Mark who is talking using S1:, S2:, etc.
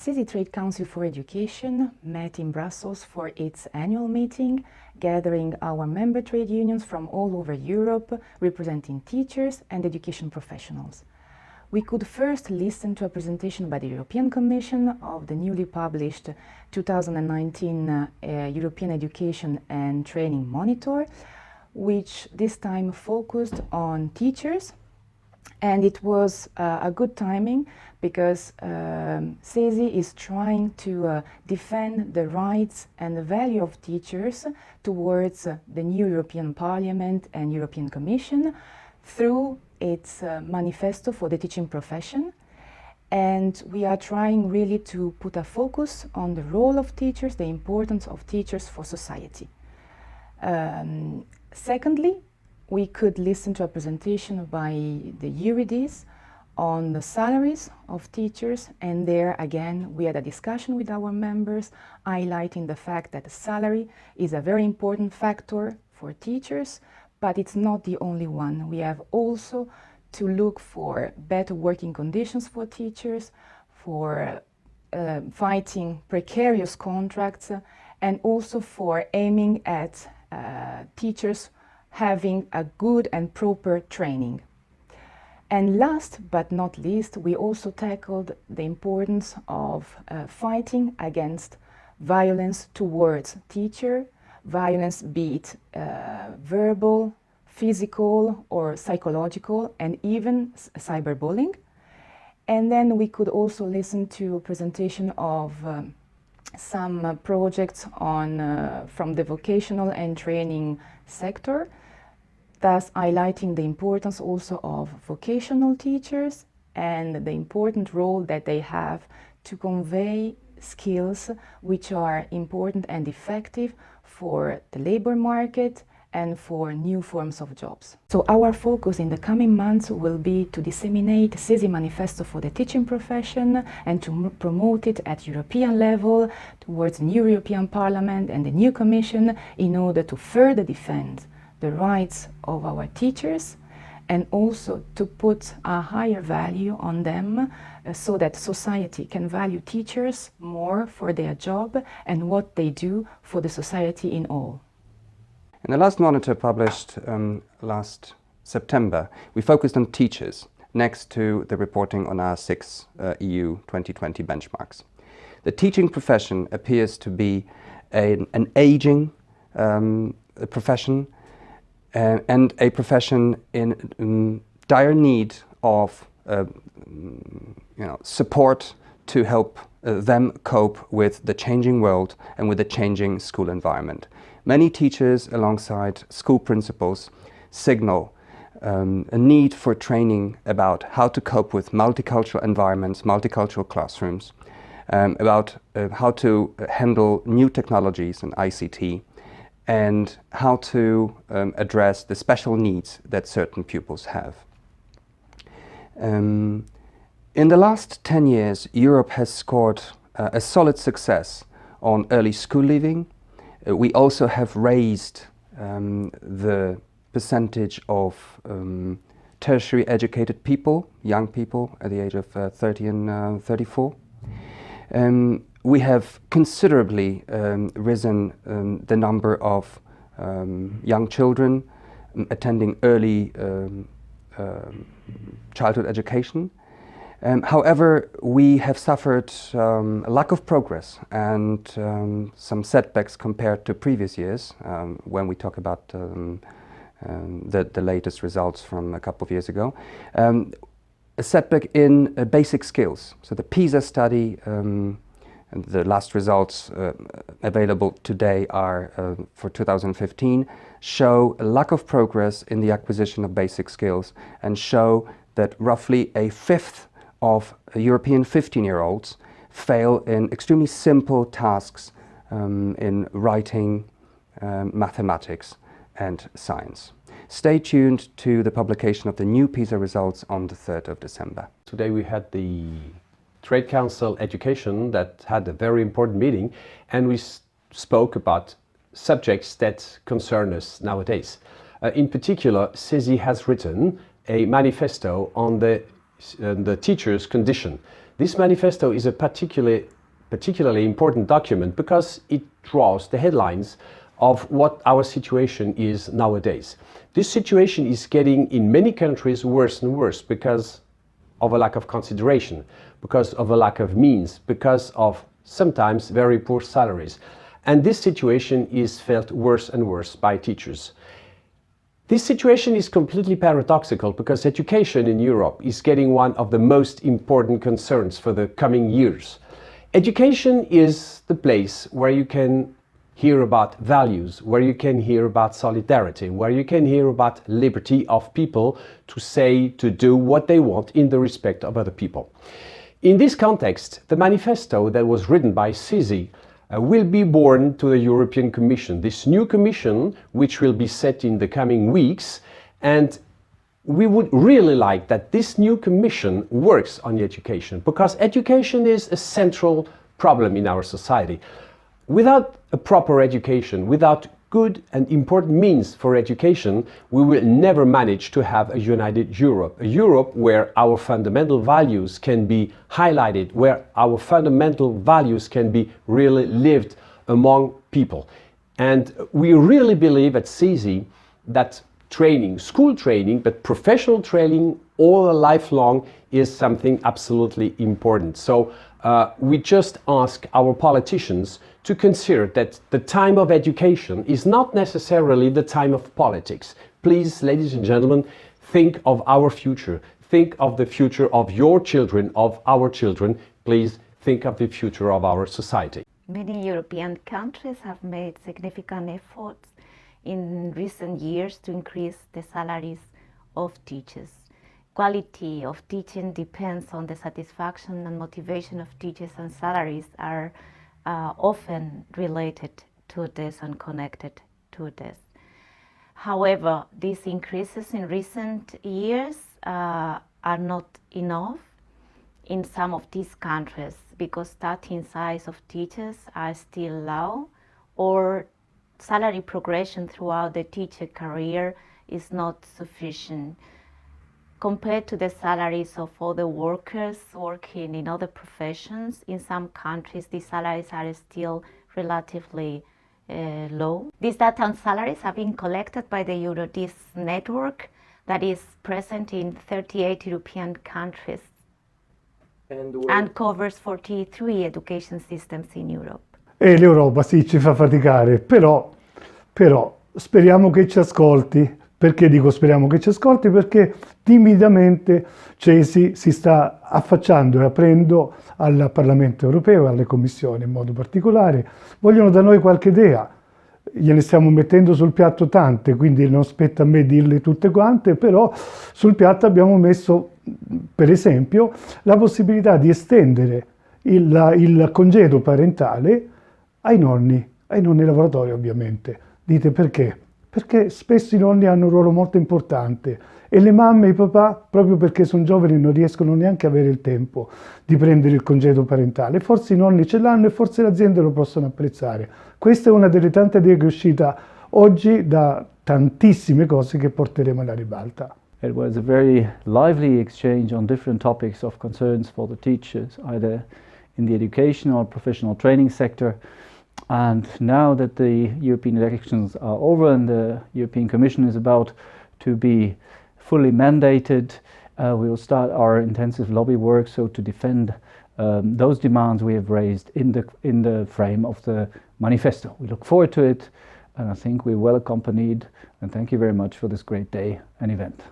S1: CESI Trade Council for Education met in Brussels for its annual meeting, gathering our member trade unions from all over Europe, representing teachers and education professionals. We could first listen to a presentation by the European Commission of the newly published 2019 European Education and Training Monitor, which this time focused on teachers. And it was a good timing because CESI is trying to defend the rights and the value of teachers towards the new European Parliament and European Commission through its manifesto for the teaching profession. And we are trying really to put a focus on the role of teachers, the importance of teachers for society. Secondly, we could listen to a presentation by the Eurides on the salaries of teachers, and there again we had a discussion with our members highlighting the fact that the salary is a very important factor for teachers, but it's not the only one. We have also to look for better working conditions for teachers, for fighting precarious contracts, and also for aiming at teachers having a good and proper training. And last but not least, we also tackled the importance of fighting against violence towards teacher, violence be it verbal, physical or psychological, and even cyberbullying. And then we could also listen to a presentation of some projects on from the vocational and training sector, thus highlighting the importance also of vocational teachers and the important role that they have to convey skills which are important and effective for the labor market and for new forms of jobs. So our focus in the coming months will be to disseminate CESI Manifesto for the teaching profession and to promote it at European level towards the new European Parliament and the new Commission in order to further defend the rights of our teachers and also to put a higher value on them so that society can value teachers more for their job and what they do for the society in all.
S2: In the last monitor published last September, we focused on teachers next to the reporting on our 6 EU 2020 benchmarks. The teaching profession appears to be an aging profession and a profession in dire need of support to help them cope with the changing world and with the changing school environment. Many teachers, alongside school principals, signal a need for training about how to cope with multicultural environments, multicultural classrooms, about how to handle new technologies and ICT, and how to address the special needs that certain pupils have. In the last 10 years, Europe has scored a solid success on early school leaving. We also have raised the percentage of tertiary educated people, young people at the age of 30 and 34. We have considerably risen the number of young children attending early childhood education. However, we have suffered a lack of progress and some setbacks compared to previous years when we talk about the latest results from a couple of years ago. A setback in basic skills. So the PISA study, and the last results available today are for 2015, show a lack of progress in the acquisition of basic skills and show that roughly a fifth of European 15-year-olds fail in extremely simple tasks in writing, mathematics and science. Stay tuned to the publication of the new PISA results on the 3rd of December.
S3: Today we had the Trade Council Education that had a very important meeting, and we spoke about subjects that concern us nowadays. In particular, CESI has written a manifesto on the the teacher's condition. This manifesto is a particularly important document because it draws the headlines of what our situation is nowadays. This situation is getting in many countries worse and worse because of a lack of consideration, because of a lack of means, because of sometimes very poor salaries. And this situation is felt worse and worse by teachers. This situation is completely paradoxical because education in Europe is getting one of the most important concerns for the coming years. Education is the place where you can hear about values, where you can hear about solidarity, where you can hear about liberty of people to say, to do what they want in the respect of other people. In this context, the manifesto that was written by CESI will be born to the European Commission, this new Commission which will be set in the coming weeks, and we would really like that this new Commission works on education, because education is a central problem in our society. Without a proper education, without good and important means for education, we will never manage to have a united Europe. A Europe where our fundamental values can be highlighted, where our fundamental values can be really lived among people. And we really believe at CESI that training, school training, but professional training all lifelong is something absolutely important. So we just ask our politicians to consider that the time of education is not necessarily the time of politics. Please, ladies and gentlemen, think of our future. Think of the future of your children, of our children. Please think of the future of our society.
S4: Many European countries have made significant efforts in recent years to increase the salaries of teachers. Quality of teaching depends on the satisfaction and motivation of teachers, and salaries are often related to this and connected to this. However, these increases in recent years are not enough in some of these countries because starting size of teachers are still low, or salary progression throughout the teacher career is not sufficient. Compared to the salaries of other workers working in other professions, in some countries the salaries are still relatively low. These data on salaries have been collected by the Eurodis network that is present in 38 European countries and covers 43 education systems in Europe.
S5: E l'Europa sì, ci fa faticare, però speriamo che ci ascolti. Perché dico speriamo che ci ascolti? Perché timidamente CESI si sta affacciando e aprendo al Parlamento europeo, alle commissioni in modo particolare. Vogliono da noi qualche idea, gliene stiamo mettendo sul piatto tante, quindi non spetta a me dirle tutte quante, però sul piatto abbiamo messo, per esempio, la possibilità di estendere il congedo parentale ai nonni lavoratori ovviamente. Dite perché? Perché spesso i nonni hanno un ruolo molto importante e le mamme e i papà, proprio perché sono giovani, non riescono neanche a avere il tempo di prendere il congedo parentale. Forse i nonni ce l'hanno e forse le aziende lo possono apprezzare. Questa è una delle tante idee che è uscita oggi da tantissime cose che porteremo alla ribalta.
S6: It was a very lively exchange on different topics of concerns for the teachers, either in the education or professional training sector. And now that the European elections are over and the European Commission is about to be fully mandated, we will start our intensive lobby work so to defend those demands we have raised in the frame of the manifesto. We look forward to it, and I think we're well accompanied, and thank you very much for this great day and event.